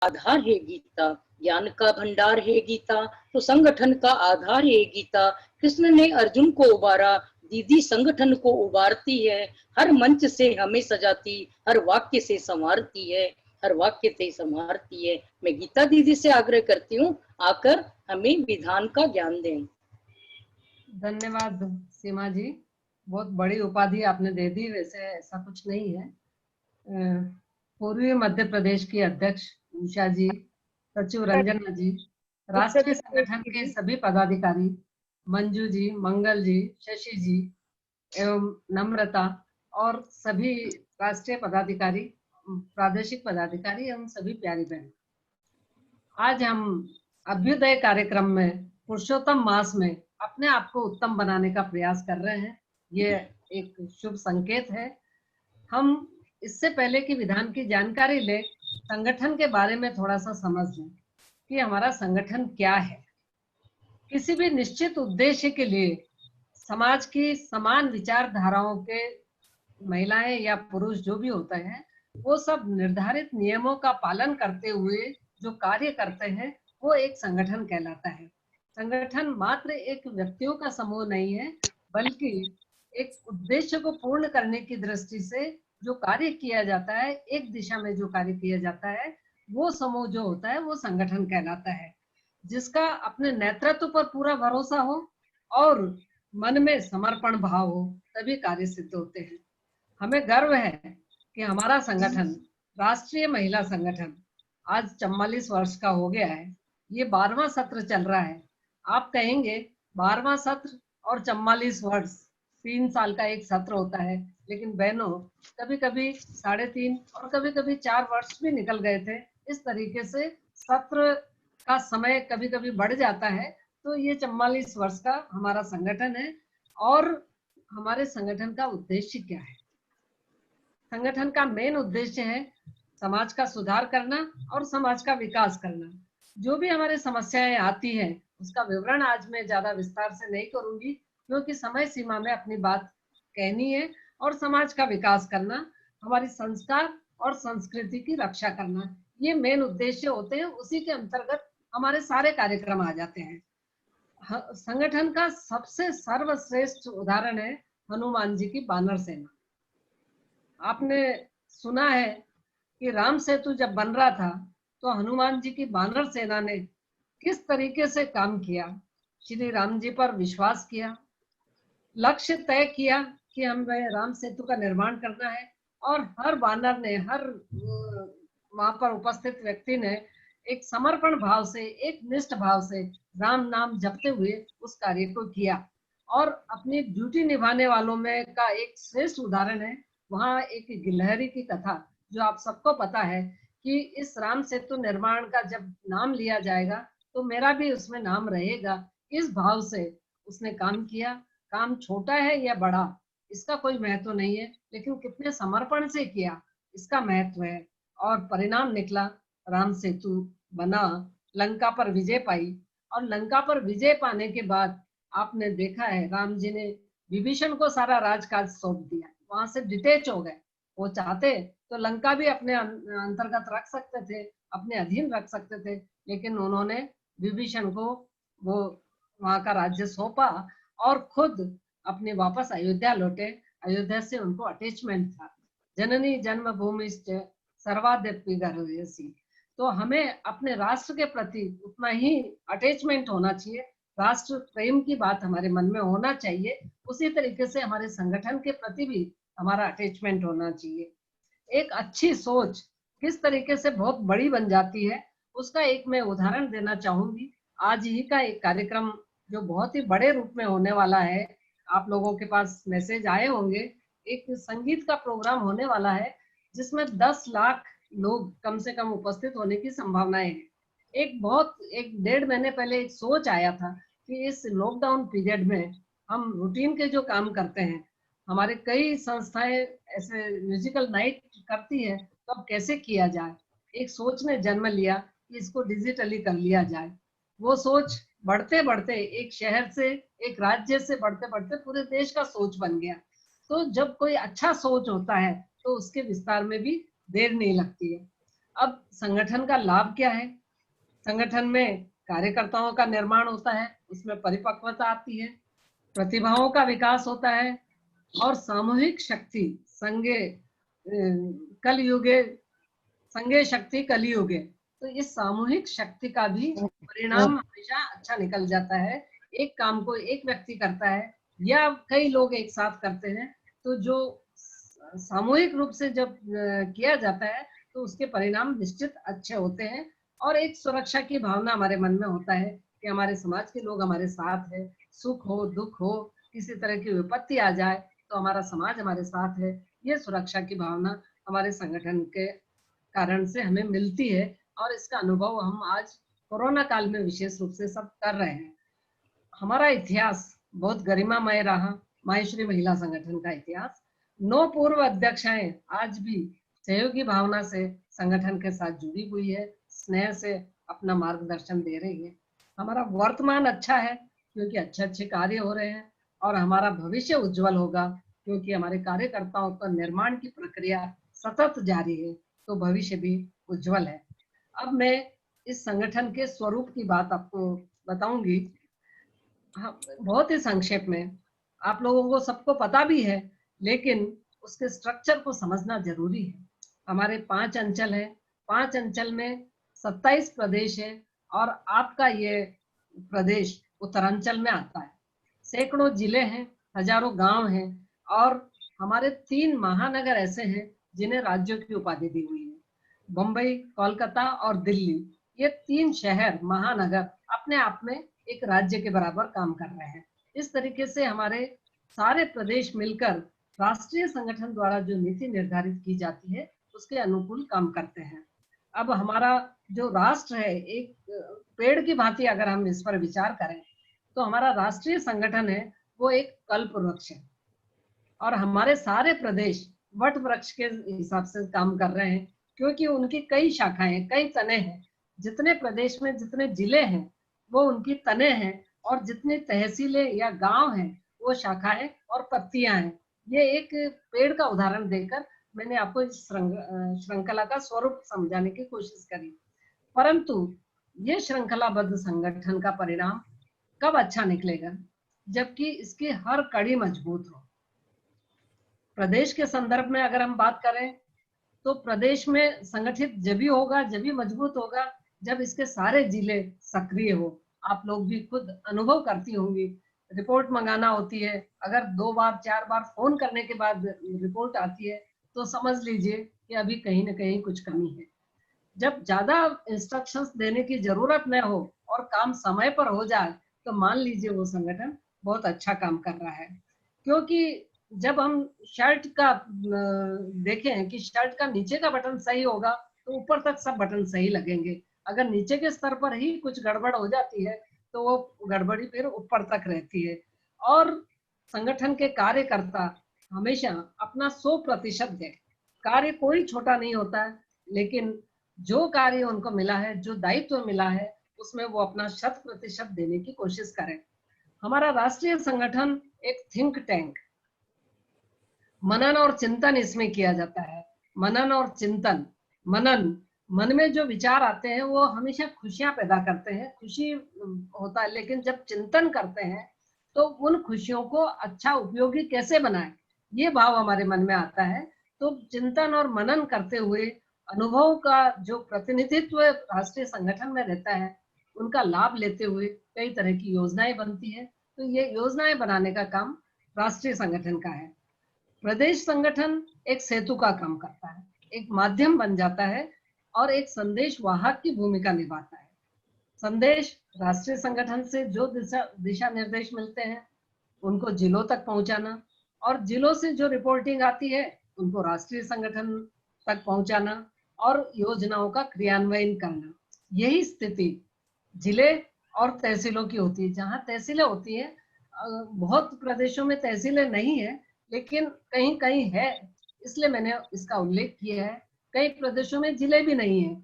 आधार है गीता, ज्ञान का भंडार है गीता, तो संगठन का आधार है गीता। कृष्ण ने अर्जुन को उबारा, दीदी संगठन को उबारती है। हर मंच से हमें सजाती, हर वाक्य से संवारती है, हर वाक्य से संवारती है। मैं गीता दीदी से आग्रह करती हूँ, आकर हमें विधान का ज्ञान दें। धन्यवाद सीमा जी, बहुत बड़ी उपाधि आपने दे दी। वैसे ऐसा कुछ नहीं है। पूर्वी मध्य प्रदेश की अध्यक्ष उषा जी, सचिव रंजना जी, राष्ट्रीय संगठन के सभी पदाधिकारी, मंजू जी, मंगल जी, शशि जी एवं नम्रता और सभी राष्ट्रीय पदाधिकारी, प्रादेशिक पदाधिकारी एवं सभी प्यारी बहन, आज हम अभ्युदय कार्यक्रम में पुरुषोत्तम मास में अपने आप को उत्तम बनाने का प्रयास कर रहे हैं। ये एक शुभ संकेत है। हम इससे पहले कि विधान की जानकारी ले, संगठन के बारे में थोड़ा सा समझ लें कि हमारा संगठन क्या है। किसी भी निश्चित उद्देश्य के लिए समाज की समान विचारधाराओं के महिलाएं या पुरुष जो भी होते हैं, वो सब निर्धारित नियमों का पालन करते हुए जो कार्य करते हैं, वो एक संगठन कहलाता है। संगठन मात्र एक व्यक्तियों का समूह नहीं है, बल्कि एक उद्देश्य को पूर्ण करने की दृष्टि से जो कार्य किया जाता है, एक दिशा में जो कार्य किया जाता है, वो समूह जो होता है वो संगठन कहलाता है। जिसका अपने नेतृत्व पर पूरा भरोसा हो और मन में समर्पण भाव हो, तभी कार्य सिद्ध होते हैं। हमें गर्व है कि हमारा संगठन, राष्ट्रीय महिला संगठन, आज 44 वर्ष का हो गया है। ये 12वां सत्र चल रहा है। आप कहेंगे 12वां सत्र और 44 वर्ष, 3 साल का एक सत्र होता है, लेकिन बहनों कभी कभी 3.5 और कभी कभी 4 वर्ष भी निकल गए थे। इस तरीके से सत्र का समय कभी कभी बढ़ जाता है। तो ये 44 वर्ष का हमारा संगठन है। और हमारे संगठन का उद्देश्य क्या है? संगठन का मेन उद्देश्य है समाज का सुधार करना और समाज का विकास करना। जो भी हमारे समस्याएं आती हैं, उसका विवरण आज मैं ज्यादा विस्तार से नहीं करूंगी, क्योंकि समय सीमा में अपनी बात कहनी है। और समाज का विकास करना, हमारी संस्कार और संस्कृति की रक्षा करना, ये मेन उद्देश्य होते हैं। उसी के अंतर्गत हमारे सारे कार्यक्रम आ जाते हैं। संगठन का सबसे सर्वश्रेष्ठ उदाहरण है हनुमान जी की बानर सेना। आपने सुना है कि राम सेतु जब बन रहा था, तो हनुमान जी की बानर सेना ने किस तरीके से काम किया। श्री राम जी पर विश्वास किया, लक्ष्य तय किया कि हमें राम सेतु का निर्माण करना है, और हर बानर ने, हर वहां पर उपस्थित व्यक्ति ने एक समर्पण भाव से, एक निष्ठ भाव से राम नाम जपते हुए उस कार्य को किया। और अपनी ड्यूटी निभाने वालों में का एक श्रेष्ठ उदाहरण है वहां एक गिलहरी की कथा, जो आप सबको पता है कि इस राम सेतु निर्माण का जब नाम लिया जाएगा तो मेरा भी उसमें नाम रहेगा। इस भाव से उसने काम किया। काम छोटा है या बड़ा, इसका कोई महत्व नहीं है, लेकिन कितने समर्पण से किया, इसका महत्व है। और परिणाम निकला, राम सेतु बना, लंका पर विजय पाई। और लंका पर विजय पाने के बाद आपने देखा है, राम जी ने विभीषण को सारा राजकाज सौंप दिया, वहां से डिटेच हो गए। वो चाहते तो लंका भी अपने अंतर्गत रख सकते थे, अपने अधीन रख सकते थे, लेकिन उन्होंने विभीषण को वो वहां का राज्य सौंपा और खुद अपने वापस अयोध्या लौटे। अयोध्या से उनको अटैचमेंट था। जननी जन्मभूमि सर्वाद्यपि गर्भयसी। तो हमें अपने राष्ट्र के प्रति उतना ही अटैचमेंट होना चाहिए, राष्ट्र प्रेम की बात हमारे मन में होना चाहिए। उसी तरीके से हमारे संगठन के प्रति भी हमारा अटैचमेंट होना चाहिए। एक अच्छी सोच किस तरीके से बहुत बड़ी बन जाती है, उसका एक मैं उदाहरण देना चाहूंगी। आज ही का एक कार्यक्रम जो बहुत ही बड़े रूप में होने वाला है, आप लोगों के पास मैसेज आए होंगे, एक संगीत का प्रोग्राम होने वाला है जिसमें 10 लाख लोग कम से कम उपस्थित होने की संभावनाएं है। एक 1.5 महीने पहले एक सोच आया था कि इस लॉकडाउन पीरियड में हम रूटीन के जो काम करते हैं, हमारे कई संस्थाएं ऐसे म्यूजिकल नाइट करती है, तो अब कैसे किया जाए। एक सोच ने जन्म लिया कि इसको डिजिटली कर लिया जाए। वो सोच बढ़ते बढ़ते एक शहर से, एक राज्य से बढ़ते बढ़ते पूरे देश का सोच बन गया। तो जब कोई अच्छा सोच होता है तो उसके विस्तार में भी देर नहीं लगती है। अब संगठन का लाभ क्या है? संगठन में कार्यकर्ताओं का निर्माण होता है, उसमें परिपक्वता आती है, प्रतिभाओं का विकास होता है और सामूहिक शक्ति कलयुगे संगे शक्ति कलयुगे। तो इस सामूहिक शक्ति का भी परिणाम हमेशा अच्छा निकल जाता है। एक काम को एक व्यक्ति करता है या कई लोग एक साथ करते हैं, तो जो सामूहिक रूप से जब किया जाता है तो उसके परिणाम निश्चित अच्छे होते हैं और एक सुरक्षा की भावना हमारे मन में होता है कि हमारे समाज के लोग हमारे साथ है, सुख हो दुख हो, किसी तरह की विपत्ति आ जाए तो हमारा समाज हमारे साथ है। ये सुरक्षा की भावना हमारे संगठन के कारण से हमें मिलती है और इसका अनुभव हम आज कोरोना काल में विशेष रूप से सब कर रहे हैं। हमारा इतिहास बहुत गरिमामय रहा, माहेश्वरी महिला संगठन का इतिहास। 9 पूर्व अध्यक्षाएं आज भी सहयोगी भावना से संगठन के साथ जुड़ी हुई है, स्नेह से अपना मार्गदर्शन दे रही है। हमारा वर्तमान अच्छा है क्योंकि अच्छे अच्छे कार्य हो रहे हैं और हमारा भविष्य उज्जवल होगा क्योंकि हमारे कार्यकर्ताओं का निर्माण की प्रक्रिया सतत जारी है, तो भविष्य भी उज्जवल है। अब मैं इस संगठन के स्वरूप की बात आपको बताऊंगी। हाँ, बहुत ही संक्षेप में। आप लोगों को सबको पता भी है, लेकिन उसके स्ट्रक्चर को समझना जरूरी है। हमारे 5 अंचल हैं, 5 अंचल में 27 प्रदेश है और आपका ये प्रदेश उत्तरांचल में आता है। सैकड़ों जिले हैं, हजारों गांव हैं और हमारे 3 महानगर ऐसे हैं जिन्हें राज्यों की उपाधि दी हुई है। मुंबई, कोलकाता और दिल्ली, ये 3 शहर महानगर अपने आप में एक राज्य के बराबर काम कर रहे हैं। इस तरीके से हमारे सारे प्रदेश मिलकर राष्ट्रीय संगठन द्वारा जो नीति निर्धारित की जाती है उसके अनुकूल काम करते हैं। अब हमारा जो राष्ट्र है, एक पेड़ की भांति अगर हम इस पर विचार करें तो हमारा राष्ट्रीय संगठन है वो एक कल्प वृक्ष है और हमारे सारे प्रदेश वट वृक्ष के हिसाब से काम कर रहे हैं क्योंकि उनकी कई शाखाएं, कई तने हैं। जितने प्रदेश में जितने जिले हैं वो उनकी तने हैं और जितनी तहसीलें या गांव हैं वो शाखाएं और पत्तियां हैं। ये एक पेड़ का उदाहरण देकर मैंने आपको इस श्रृंखला का स्वरूप समझाने की कोशिश करी। परंतु ये श्रृंखलाबद्ध संगठन का परिणाम कब अच्छा निकलेगा? जबकि इसकी हर कड़ी मजबूत हो। प्रदेश के संदर्भ में अगर हम बात करें तो प्रदेश में संगठित जब भी होगा, जब भी मजबूत होगा, जब इसके सारे जिले सक्रिय हो। आप लोग भी खुद अनुभव करती होंगी, रिपोर्ट मंगाना होती है, अगर 2 बार 4 बार फोन करने के बाद रिपोर्ट आती है तो समझ लीजिए कि अभी कहीं ना कहीं कुछ कमी है। जब ज्यादा इंस्ट्रक्शंस देने की जरूरत न हो और काम समय पर हो जाए तो मान लीजिए वो संगठन बहुत अच्छा काम कर रहा है। क्योंकि जब हम शर्ट का देखें कि शर्ट का नीचे का बटन सही होगा तो ऊपर तक सब बटन सही लगेंगे। अगर नीचे के स्तर पर ही कुछ गड़बड़ हो जाती है तो वो गड़बड़ी फिर ऊपर तक रहती है। और संगठन के कार्यकर्ता हमेशा अपना 100% दें। कार्य कोई छोटा नहीं होता है, लेकिन जो कार्य उनको मिला है, जो दायित्व मिला है, उसमें वो अपना 100% देने की कोशिश करें। हमारा राष्ट्रीय संगठन एक थिंक टैंक, मनन और चिंतन इसमें किया जाता है। मनन और चिंतन, मनन, मन में जो विचार आते हैं वो हमेशा खुशियां पैदा करते हैं, खुशी होता है, लेकिन जब चिंतन करते हैं तो उन खुशियों को अच्छा उपयोगी कैसे बनाएं, ये भाव हमारे मन में आता है। तो चिंतन और मनन करते हुए अनुभव का जो प्रतिनिधित्व राष्ट्रीय संगठन में रहता है उनका लाभ लेते हुए कई तरह की योजनाएं बनती है। तो ये योजनाएं बनाने का काम राष्ट्रीय संगठन का है। प्रदेश संगठन एक सेतु का काम करता है, एक माध्यम बन जाता है और एक संदेश वाहक की भूमिका निभाता है। संदेश राष्ट्रीय संगठन से जो दिशा निर्देश मिलते हैं उनको जिलों तक पहुंचाना और जिलों से जो रिपोर्टिंग आती है उनको राष्ट्रीय संगठन तक पहुंचाना और योजनाओं का क्रियान्वयन करना। यही स्थिति जिले और तहसीलों की होती है। जहाँ तहसीलें होती है, बहुत प्रदेशों में तहसीलें नहीं है लेकिन कहीं कहीं है, इसलिए मैंने इसका उल्लेख किया है। कई प्रदेशों में जिले भी नहीं है।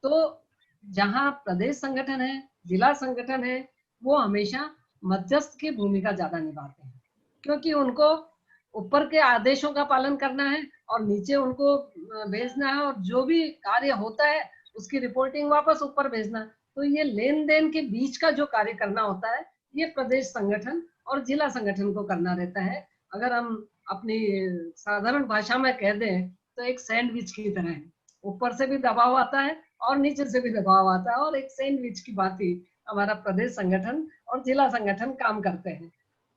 तो जहाँ प्रदेश संगठन है, जिला संगठन है, वो हमेशा मध्यस्थ की भूमिका ज्यादा निभाते हैं क्योंकि उनको ऊपर के आदेशों का पालन करना है और नीचे उनको भेजना है, और जो भी कार्य होता है उसकी रिपोर्टिंग वापस ऊपर भेजना। तो ये लेन देन के बीच का जो कार्य करना होता है, ये प्रदेश संगठन और जिला संगठन को करना रहता है। अगर हम अपनी साधारण भाषा में कह दें तो एक सैंडविच की तरह है, ऊपर से भी दबाव आता है और नीचे से भी दबाव आता है, और एक सैंडविच की बात ही हमारा प्रदेश संगठन और जिला संगठन काम करते हैं।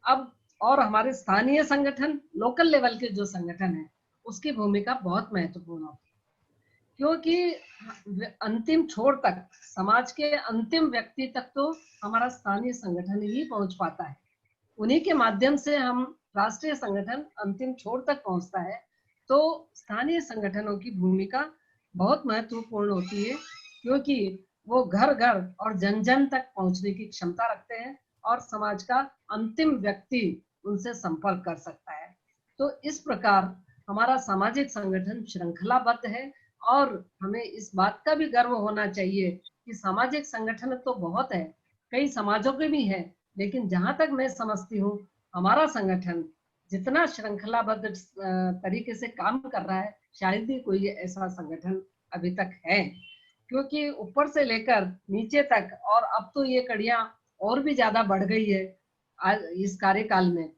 अब और हमारे स्थानीय संगठन, लोकल लेवल के जो संगठन है, उसकी भूमिका बहुत महत्वपूर्ण होती है, क्योंकि अंतिम छोर तक, समाज के अंतिम व्यक्ति तक तो हमारा स्थानीय संगठन ही पहुंच पाता है। उन्हीं के माध्यम से हम राष्ट्रीय संगठन अंतिम छोर तक पहुंचता है। तो स्थानीय संगठनों की भूमिका बहुत महत्वपूर्ण होती है, क्योंकि वो घर घर और जन जन तक पहुंचने की क्षमता रखते हैं और समाज का अंतिम व्यक्ति उनसे संपर्क कर सकता है। तो इस प्रकार हमारा सामाजिक संगठन श्रृंखलाबद्ध है, और हमें इस बात का भी गर्व होना चाहिए कि सामाजिक संगठन तो बहुत है, कई समाजों के भी हैं, लेकिन जहां तक मैं समझती हूँ हमारा संगठन जितना श्रृंखलाबद्ध तरीके से काम कर रहा है, शायद ही कोई ऐसा संगठन अभी तक है। क्योंकि ऊपर से लेकर नीचे तक, और अब तो ये कड़ियां और भी ज्यादा बढ़ गई है आज इस कार्यकाल में।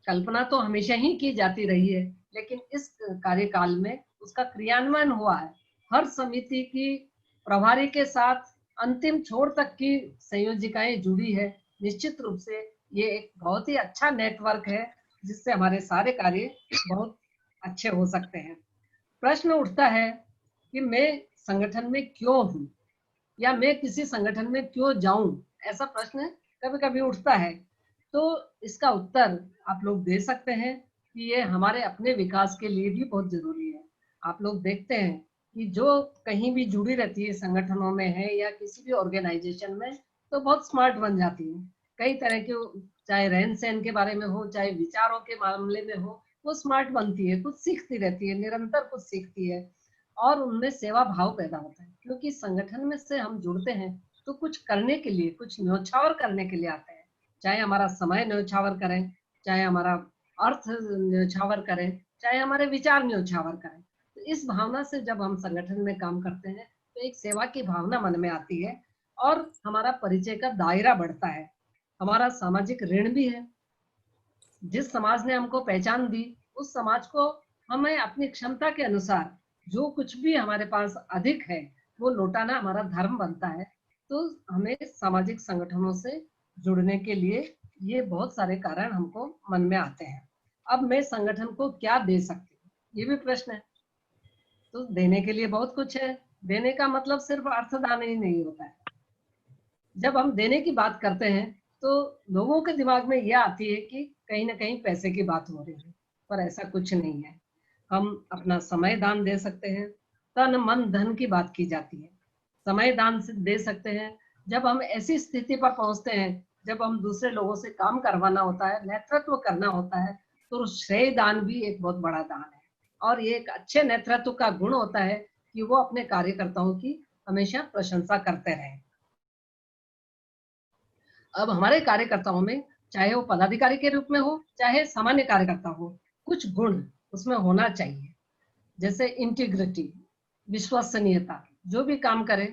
कल्पना तो हमेशा ही की जाती रही है, लेकिन इस कार्यकाल में उसका क्रियान्वयन हुआ है। हर समिति की प्रभारी के साथ अंतिम छोर तक की संयोजिकाएं जुड़ी है। निश्चित रूप से ये एक बहुत ही अच्छा नेटवर्क है, जिससे हमारे सारे कार्य बहुत अच्छे हो सकते हैं। प्रश्न उठता है कि मैं संगठन में क्यों हूँ, या मैं किसी संगठन में क्यों जाऊं, ऐसा प्रश्न कभी कभी उठता है। तो इसका उत्तर आप लोग दे सकते हैं कि ये हमारे अपने विकास के लिए भी बहुत जरूरी है। आप लोग देखते हैं कि जो कहीं भी जुड़ी रहती है, संगठनों में है या किसी भी ऑर्गेनाइजेशन में, तो बहुत स्मार्ट बन जाती है। कई तरह के, चाहे रहन सहन के बारे में हो, चाहे विचारों के मामले में हो, वो स्मार्ट बनती है, कुछ सीखती रहती है, निरंतर कुछ सीखती है, और उनमें सेवा भाव पैदा होता है। क्योंकि संगठन में से हम जुड़ते हैं तो कुछ करने के लिए, कुछ न्योछावर करने के लिए आते हैं, चाहे हमारा समय न्योछावर करें, चाहे हमारा अर्थ न्योछावर करें, चाहे हमारे विचार न्योछावर करें। तो इस भावना से जब हम संगठन में काम करते हैं तो एक सेवा की भावना मन में आती है, और हमारा परिचय का दायरा बढ़ता है। हमारा सामाजिक ऋण भी है। जिस समाज ने हमको पहचान दी, उस समाज को हमें अपनी क्षमता के अनुसार जो कुछ भी हमारे पास अधिक है वो लौटाना हमारा धर्म बनता है। तो हमें सामाजिक संगठनों से जुड़ने के लिए ये बहुत सारे कारण हमको मन में आते हैं। अब मैं संगठन को क्या दे सकती हूँ, ये भी प्रश्न है। तो देने के लिए बहुत कुछ है। देने का मतलब सिर्फ अर्थदान ही नहीं होता है। जब हम देने की बात करते हैं तो लोगों के दिमाग में यह आती है कि कहीं ना कहीं पैसे की बात हो रही है, पर ऐसा कुछ नहीं है। हम अपना समय दान दे सकते हैं। तन मन धन की बात की जाती है, समय दान से दे सकते हैं। जब हम ऐसी स्थिति पर पहुंचते हैं, जब हम दूसरे लोगों से काम करवाना होता है, नेतृत्व करना होता है, तो श्रेय दान भी एक बहुत बड़ा दान है। और ये एक अच्छे नेतृत्व का गुण होता है कि वो अपने कार्यकर्ताओं की हमेशा प्रशंसा करते रहें। अब हमारे कार्यकर्ताओं में, चाहे वो पदाधिकारी के रूप में हो, चाहे सामान्य कार्यकर्ता हो, कुछ गुण उसमें होना चाहिए। जैसे इंटीग्रिटी, विश्वसनीयता, जो भी काम करे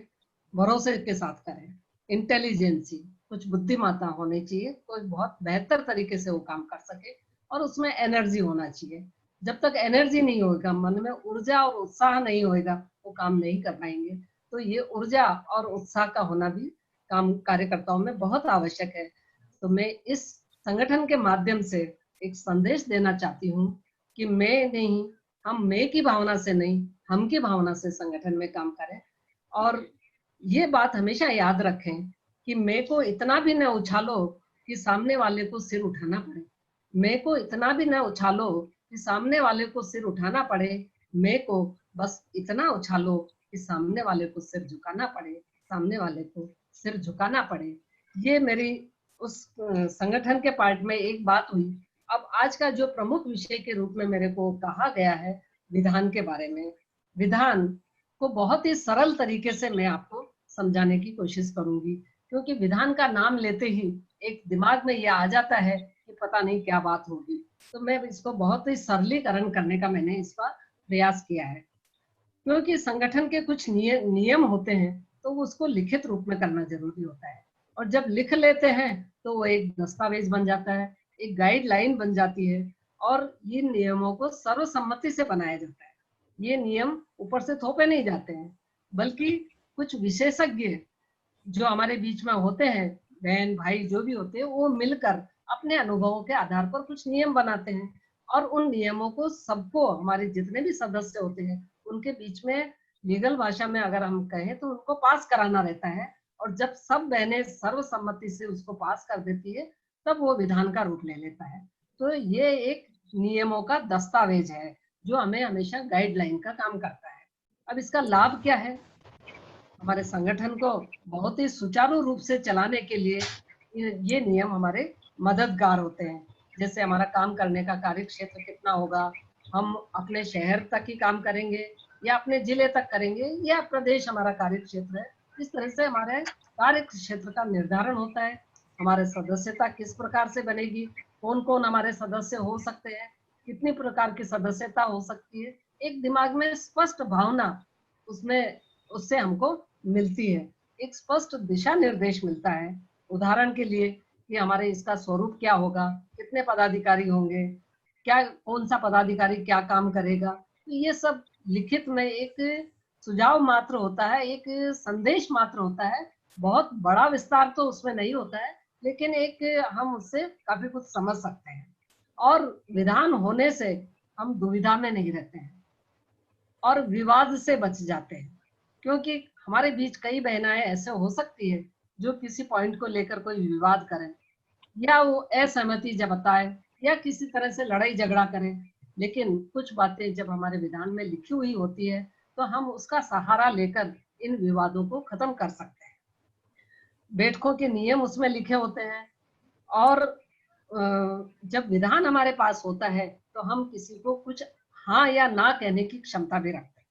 भरोसे के साथ करे। इंटेलिजेंसी, कुछ बुद्धिमत्ता होनी चाहिए, कोई बहुत बेहतर तरीके से वो काम कर सके, और उसमें एनर्जी होना चाहिए। जब तक एनर्जी नहीं होगा, मन में ऊर्जा और उत्साह नहीं होगा, वो काम नहीं कर पाएंगे। तो ये ऊर्जा और उत्साह का होना भी काम कार्यकर्ताओं में बहुत आवश्यक है। तो मैं इस संगठन के माध्यम से एक संदेश देना चाहती हूँ कि मैं नहीं, हम मैं की भावना से नहीं, हम की भावना से संगठन में काम करें। और ये बात हमेशा याद रखें कि मैं को इतना भी न उछालो कि सामने वाले को सिर उठाना पड़े। मैं को इतना भी न उछालो कि सामने वाले को सिर उठाना पड़े। मैं को बस इतना उछालो कि सामने वाले को सिर झुकाना पड़े, सामने वाले को सिर झुकाना पड़े। ये मेरी उस संगठन के पार्ट में एक बात हुई। अब आज का जो प्रमुख विषय के रूप में मेरे को कहा गया है विधान के बारे में, विधान को बहुत ही सरल तरीके से मैं आपको समझाने की कोशिश करूंगी, क्योंकि विधान का नाम लेते ही एक दिमाग में यह आ जाता है कि पता नहीं क्या बात होगी। तो मैं इसको बहुत ही सरलीकरण करने का मैंने इस बार प्रयास किया है। क्योंकि संगठन के कुछ नियम होते हैं तो उसको लिखित रूप में करना जरूरी होता है, और जब लिख लेते हैं तो वो एक दस्तावेज बन जाता है, एक गाइडलाइन बन जाती है, और ये नियमों को सर्वसम्मति से बनाया जाता है। ये नियम ऊपर से थोपे नहीं जाते हैं, बल्कि कुछ विशेषज्ञ जो हमारे बीच में होते हैं, बहन भाई जो भी होते हैं, वो मिलकर अपने अनुभवों के आधार पर कुछ नियम बनाते हैं, और उन नियमों को सबको, हमारे जितने भी सदस्य होते हैं उनके बीच में लीगल भाषा में अगर हम कहें तो उनको पास कराना रहता है, और जब सब बहनें सर्वसम्मति से उसको पास कर देती है तब वो विधान का रूप ले लेता है। तो ये एक नियमों का दस्तावेज है जो हमें हमेशा गाइडलाइन का काम करता है। अब इसका लाभ क्या है? हमारे संगठन को बहुत ही सुचारू रूप से चलाने के लिए ये नियम हमारे मददगार होते हैं। जैसे हमारा काम करने का कार्य क्षेत्र कितना होगा, हम अपने शहर तक ही काम करेंगे या अपने जिले तक करेंगे या प्रदेश हमारा कार्य क्षेत्र है, इस तरह से हमारे कार्य क्षेत्र का निर्धारण होता है। हमारे सदस्यता किस प्रकार से बनेगी, कौन कौन हमारे सदस्य हो सकते हैं, कितनी प्रकार की सदस्यता हो सकती है, एक दिमाग में स्पष्ट भावना उसमें उससे हमको मिलती है, एक स्पष्ट दिशा निर्देश मिलता है। उदाहरण के लिए कि हमारे इसका स्वरूप क्या होगा, कितने पदाधिकारी होंगे, क्या कौन सा पदाधिकारी क्या काम करेगा, तो ये सब लिखित में एक सुझाव मात्र होता है, एक संदेश मात्र होता है। बहुत बड़ा विस्तार तो उसमें नहीं होता है, लेकिन एक हम उससे काफी कुछ समझ सकते हैं, और विधान होने से हम दुविधा में नहीं रहते हैं और विवाद से बच जाते हैं। क्योंकि हमारे बीच कई बहनाएं ऐसे हो सकती है जो किसी पॉइंट को लेकर कोई विवाद करें, या वो असहमति जताए, या किसी तरह से लड़ाई झगड़ा करें, लेकिन कुछ बातें जब हमारे विधान में लिखी हुई होती है तो हम उसका सहारा लेकर इन विवादों को खत्म कर सकते हैं। बैठकों के नियम उसमें लिखे होते हैं, और जब विधान हमारे पास होता है तो हम किसी को कुछ हाँ या ना कहने की क्षमता भी रखते हैं।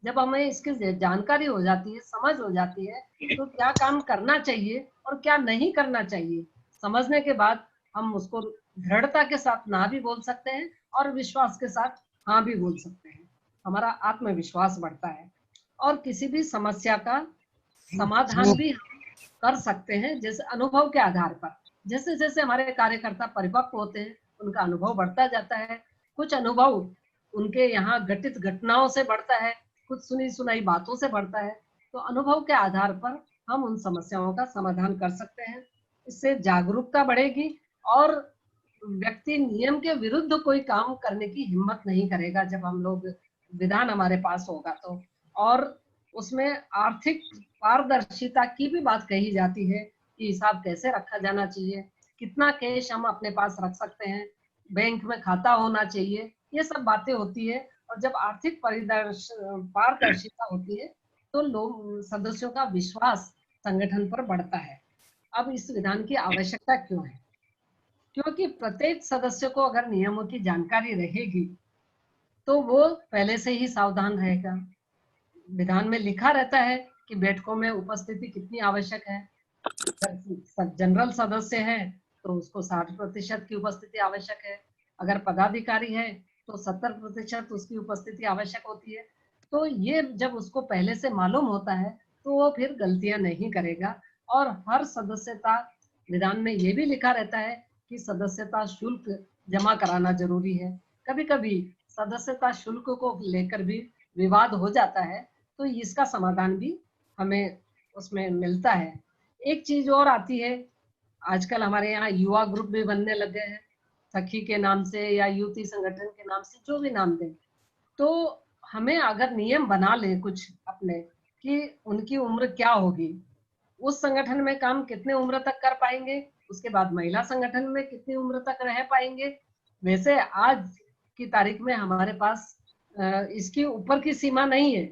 जब हमें इसकी जानकारी हो जाती है, समझ हो जाती है, तो क्या काम करना चाहिए और क्या नहीं करना चाहिए, समझने के बाद हम उसको दृढ़ता के साथ ना भी बोल सकते हैं और विश्वास के साथ हाँ भी बोल सकते हैं। हमारा आत्मविश्वास बढ़ता है, और किसी भी समस्या का समाधान भी हम कर सकते हैं, जैसे अनुभव के आधार पर। जैसे जैसे हमारे कार्यकर्ता परिपक्व होते हैं उनका अनुभव बढ़ता जाता है, कुछ अनुभव उनके यहाँ घटित घटनाओं से बढ़ता है, कुछ सुनी सुनाई बातों से बढ़ता है। तो अनुभव के आधार पर हम उन समस्याओं का समाधान कर सकते हैं। इससे जागरूकता बढ़ेगी, और व्यक्ति नियम के विरुद्ध कोई काम करने की हिम्मत नहीं करेगा जब हम लोग विधान हमारे पास होगा तो। और उसमें आर्थिक पारदर्शिता की भी बात कही जाती है कि हिसाब कैसे रखा जाना चाहिए, कितना कैश हम अपने पास रख सकते हैं, बैंक में खाता होना चाहिए, ये सब बातें होती है। और जब आर्थिक पारदर्शिता होती है तो लोग, सदस्यों का विश्वास संगठन पर बढ़ता है। अब इस विधान की आवश्यकता क्यों है? क्योंकि प्रत्येक सदस्य को अगर नियमों की जानकारी रहेगी तो वो पहले से ही सावधान रहेगा। विधान में लिखा रहता है कि बैठकों में उपस्थिति कितनी आवश्यक है। अगर जनरल सदस्य है तो उसको 60% की उपस्थिति आवश्यक है, अगर पदाधिकारी है तो 70% उसकी उपस्थिति आवश्यक होती है। तो ये जब उसको पहले से मालूम होता है तो वो फिर गलतियां नहीं करेगा। और हर सदस्यता, विधान में ये भी लिखा रहता है कि सदस्यता शुल्क जमा कराना जरूरी है। कभी कभी सदस्यता शुल्क को लेकर भी विवाद हो जाता है, तो इसका समाधान भी हमें उसमें मिलता है। एक चीज और आती है, आजकल हमारे यहाँ युवा ग्रुप भी बनने लग गए हैं, सखी के नाम से या युवती संगठन के नाम से, जो भी नाम दें। तो हमें अगर नियम बना ले कुछ अपने कि उनकी उम्र क्या होगी, उस संगठन में काम कितने उम्र तक कर पाएंगे, उसके बाद महिला संगठन में कितनी उम्र तक रह पाएंगे। वैसे आज की तारीख में हमारे पास इसकी ऊपर की सीमा नहीं है,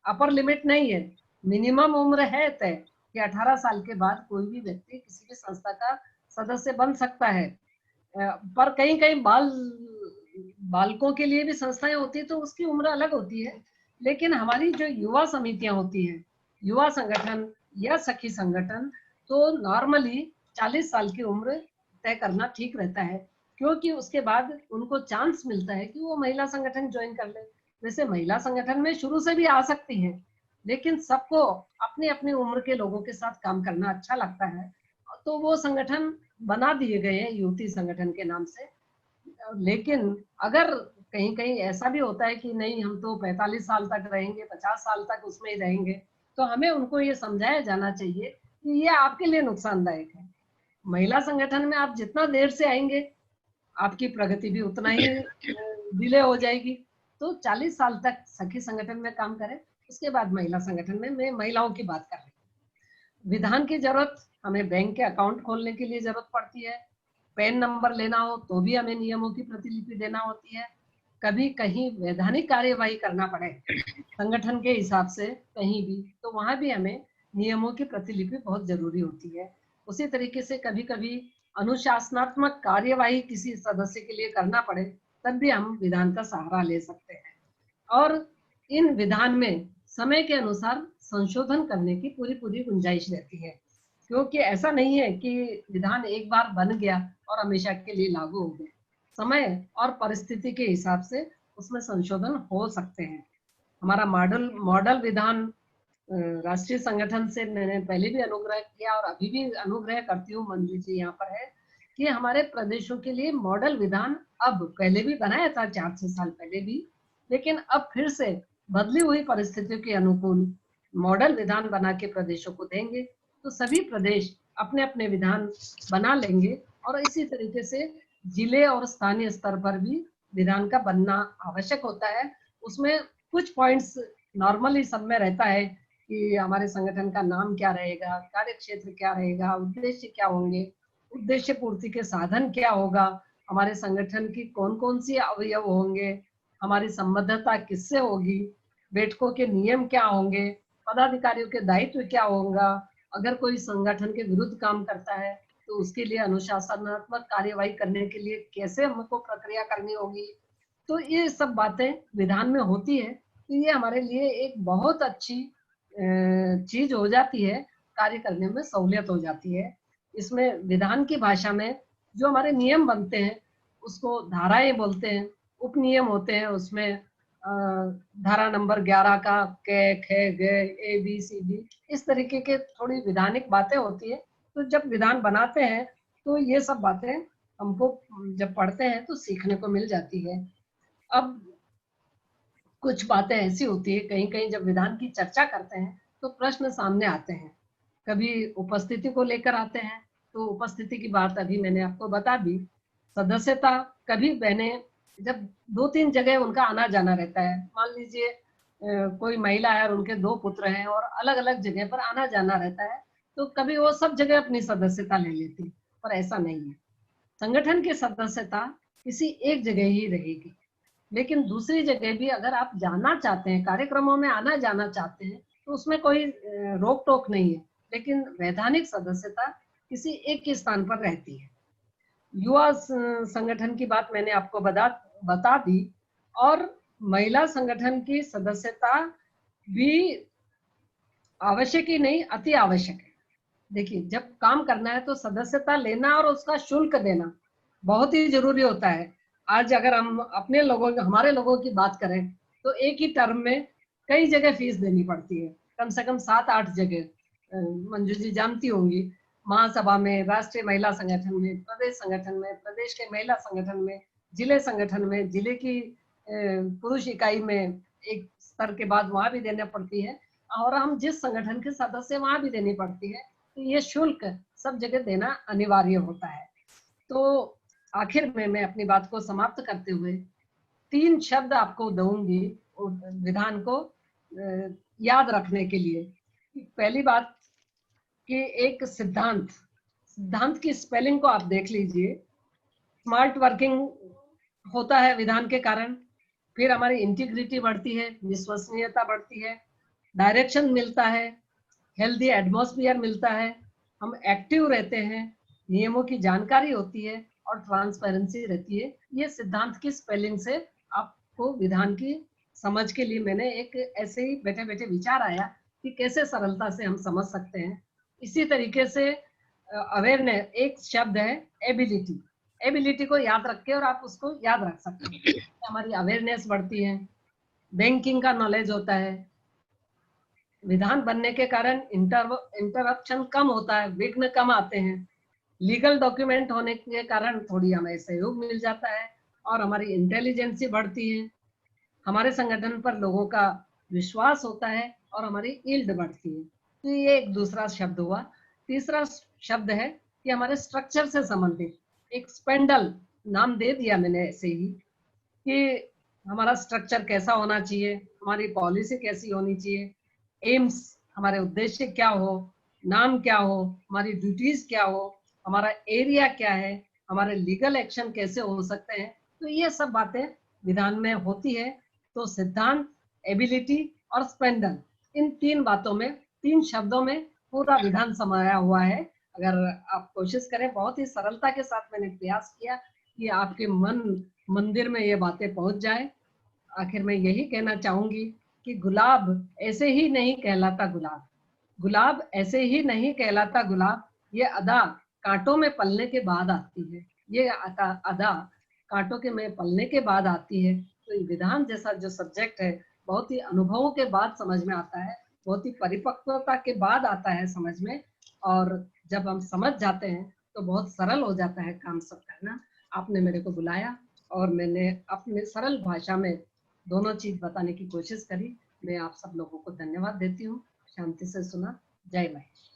अपर लिमिट नहीं है। मिनिमम उम्र है तय कि 18 साल के बाद कोई भी व्यक्ति किसी भी संस्था का सदस्य बन सकता है। पर कहीं कहीं बालकों के लिए भी संस्थाएं होती है तो उसकी उम्र अलग होती है। लेकिन हमारी जो युवा समितियां होती है, युवा संगठन या सखी संगठन, तो नॉर्मली 40 साल की उम्र तय करना ठीक रहता है, क्योंकि उसके बाद उनको चांस मिलता है कि वो महिला संगठन ज्वाइन कर ले। वैसे महिला संगठन में शुरू से भी आ सकती हैं, लेकिन सबको अपनी अपनी उम्र के लोगों के साथ काम करना अच्छा लगता है, तो वो संगठन बना दिए गए हैं युवती संगठन के नाम से। लेकिन अगर कहीं कहीं ऐसा भी होता है कि नहीं, हम तो 45 साल तक रहेंगे, 50 साल तक उसमें ही रहेंगे, तो हमें उनको ये समझाया जाना चाहिए कि ये आपके लिए नुकसानदायक है। महिला संगठन में आप जितना देर से आएंगे, आपकी प्रगति भी उतना ही डिले हो जाएगी। तो 40 साल तक सखी संगठन में काम करें, उसके बाद महिला संगठन में। मैं महिलाओं की बात कर रही हूँ। विधान की जरूरत, हमें बैंक के अकाउंट खोलने के लिए जरूरत पड़ती है। पैन नंबर लेना हो तो भी हमें नियमों की प्रतिलिपि देना होती है। कभी कहीं वैधानिक कार्यवाही करना पड़े संगठन के हिसाब से कहीं भी, तो वहां भी हमें नियमों की प्रतिलिपि बहुत जरूरी होती है। उसी तरीके से कभी कभी अनुशासनात्मक कार्यवाही किसी सदस्य के लिए करना पड़े, तब भी हम विधान का सहारा ले सकते हैं। और इन विधान में समय के अनुसार संशोधन करने की पूरी पूरी गुंजाइश रहती है, क्योंकि ऐसा नहीं है कि विधान एक बार बन गया और हमेशा के लिए लागू हो गया। समय और परिस्थिति के हिसाब से उसमें संशोधन हो सकते हैं। हमारा मॉडल मॉडल विधान राष्ट्रीय संगठन से मैंने पहले भी अनुग्रह किया और अभी भी अनुग्रह करती हूँ, मंजू जी यहाँ पर है, कि हमारे प्रदेशों के लिए मॉडल विधान अब पहले भी बनाया था 4-6 साल पहले भी, लेकिन अब फिर से बदली हुई परिस्थितियों के अनुकूल मॉडल विधान बना के प्रदेशों को देंगे, तो सभी प्रदेश अपने अपने विधान बना लेंगे। और इसी तरीके से जिले और स्थानीय स्तर पर भी विधान का बनना आवश्यक होता है। उसमें कुछ पॉइंट्स नॉर्मली सब में रहता है कि हमारे संगठन का नाम क्या रहेगा, कार्य क्षेत्र क्या रहेगा, उद्देश्य क्या होंगे, उद्देश्य पूर्ति के साधन क्या होगा, हमारे संगठन की कौन कौन सी अवयव होंगे, हमारी संबद्धता किससे होगी, बैठकों के नियम क्या होंगे, पदाधिकारियों के दायित्व क्या होगा, अगर कोई संगठन के विरुद्ध काम करता है तो उसके लिए अनुशासनात्मक कार्यवाही करने के लिए कैसे हमको प्रक्रिया करनी होगी। तो ये सब बातें विधान में होती है, तो ये हमारे लिए एक बहुत अच्छी चीज हो जाती है, कार्य करने में सहूलियत हो जाती है। इसमें विधान की भाषा में जो हमारे नियम बनते हैं उसको धाराएं बोलते हैं, उपनियम होते हैं उसमें धारा नंबर 11 का क ख ग ए बी सी डी, इस तरीके के थोड़ी विधानिक बातें होती है। तो जब विधान बनाते हैं तो ये सब बातें हमको जब पढ़ते हैं तो सीखने को मिल जाती है। अब कुछ बातें ऐसी होती है, कहीं कहीं जब विधान की चर्चा करते हैं तो प्रश्न सामने आते हैं, कभी उपस्थिति को लेकर आते हैं। तो उपस्थिति की बात अभी मैंने आपको बता दी। सदस्यता, कभी बहने जब 2-3 जगह उनका आना जाना रहता है, मान लीजिए कोई महिला है और उनके 2 पुत्र हैं और अलग अलग जगह पर आना जाना रहता है, तो कभी वो सब जगह अपनी सदस्यता ले लेती, पर ऐसा नहीं है। संगठन की सदस्यता किसी एक जगह ही रहेगी, लेकिन दूसरी जगह भी अगर आप जाना चाहते हैं, कार्यक्रमों में आना जाना चाहते हैं, तो उसमें कोई रोक टोक नहीं है। लेकिन वैधानिक सदस्यता किसी एक ही स्थान पर रहती है। युवा संगठन की बात मैंने आपको बता दी, और महिला संगठन की सदस्यता भी आवश्यक ही नहीं, अति आवश्यक है। देखिए, जब काम करना है तो सदस्यता लेना और उसका शुल्क देना बहुत ही जरूरी होता है। आज अगर हम अपने लोगों, हमारे लोगों की बात करें तो एक ही टर्म में कई जगह फीस देनी पड़ती है, कम से कम 7-8 जगह। मंजू जी जानती होंगी, महासभा में, राष्ट्रीय महिला संगठन में, प्रदेश संगठन में, प्रदेश के महिला संगठन में, जिले संगठन में, जिले की पुरुष इकाई में एक स्तर के बाद वहां भी देना पड़ती है, और हम जिस संगठन के सदस्य वहां भी देनी पड़ती है। तो ये शुल्क सब जगह देना अनिवार्य होता है। तो आखिर में मैं अपनी बात को समाप्त करते हुए 3 शब्द आपको दूंगी विधान को याद रखने के लिए। पहली बात कि एक सिद्धांत, सिद्धांत की स्पेलिंग को आप देख लीजिए। स्मार्ट वर्किंग होता है विधान के कारण, फिर हमारी इंटीग्रिटी बढ़ती है, विश्वसनीयता बढ़ती है, डायरेक्शन मिलता है, हेल्दी एटमॉस्फेयर मिलता है, हम एक्टिव रहते हैं, नियमों की जानकारी होती है और ट्रांसपेरेंसी रहती है। ये सिद्धांत की स्पेलिंग से आपको विधान की समझ के लिए मैंने एक ऐसे ही बैठे बैठे विचार आया कि कैसे सरलता से हम समझ सकते हैं। इसी तरीके से अवेयरनेस एक शब्द है, एबिलिटी। एबिलिटी को याद रख के और आप उसको याद रख सकते हैं, हमारी अवेयरनेस बढ़ती है, बैंकिंग का नॉलेज होता है। विधान बनने के कारण इंटरप्शन कम होता है, विघ्न कम आते हैं। लीगल डॉक्यूमेंट होने के कारण थोड़ी हमें सहयोग मिल जाता है और हमारी इंटेलिजेंसी बढ़ती है। हमारे संगठन पर लोगों का विश्वास होता है और हमारी यील्ड बढ़ती है। तो ये एक दूसरा शब्द हुआ। तीसरा शब्द है कि हमारे स्ट्रक्चर से संबंधित एक स्पेंडल नाम दे दिया मैंने ऐसे ही, कि हमारा स्ट्रक्चर कैसा होना चाहिए, हमारी पॉलिसी कैसी होनी चाहिए, एम्स हमारे उद्देश्य क्या हो, नाम क्या हो, हमारी ड्यूटीज क्या हो, हमारा एरिया क्या है, हमारे लीगल एक्शन कैसे हो सकते हैं। तो ये सब बातें विधान में होती है। तो सिद्धांत, एबिलिटी और स्पेंडल, इन तीन बातों में, तीन शब्दों में पूरा विधान समाया हुआ है। अगर आप कोशिश करें, बहुत ही सरलता के साथ मैंने प्रयास किया कि आपके मन मंदिर में ये बातें पहुंच जाए। आखिर में यही कहना चाहूंगी कि गुलाब ऐसे ही नहीं कहलाता गुलाब, गुलाब ऐसे ही नहीं कहलाता गुलाब, ये अदा कांटों में पलने के बाद आती है। ये अदा कांटों के में पलने के बाद आती है। तो ये विधान जैसा जो सब्जेक्ट है, बहुत ही अनुभवों के बाद समझ में आता है, बहुत ही परिपक्वता के बाद आता है समझ में। और जब हम समझ जाते हैं तो बहुत सरल हो जाता है काम सब करना। आपने मेरे को बुलाया और मैंने अपने सरल भाषा में दोनों चीज बताने की कोशिश करी। मैं आप सब लोगों को धन्यवाद देती हूँ। शांति से सुना। जय महेश।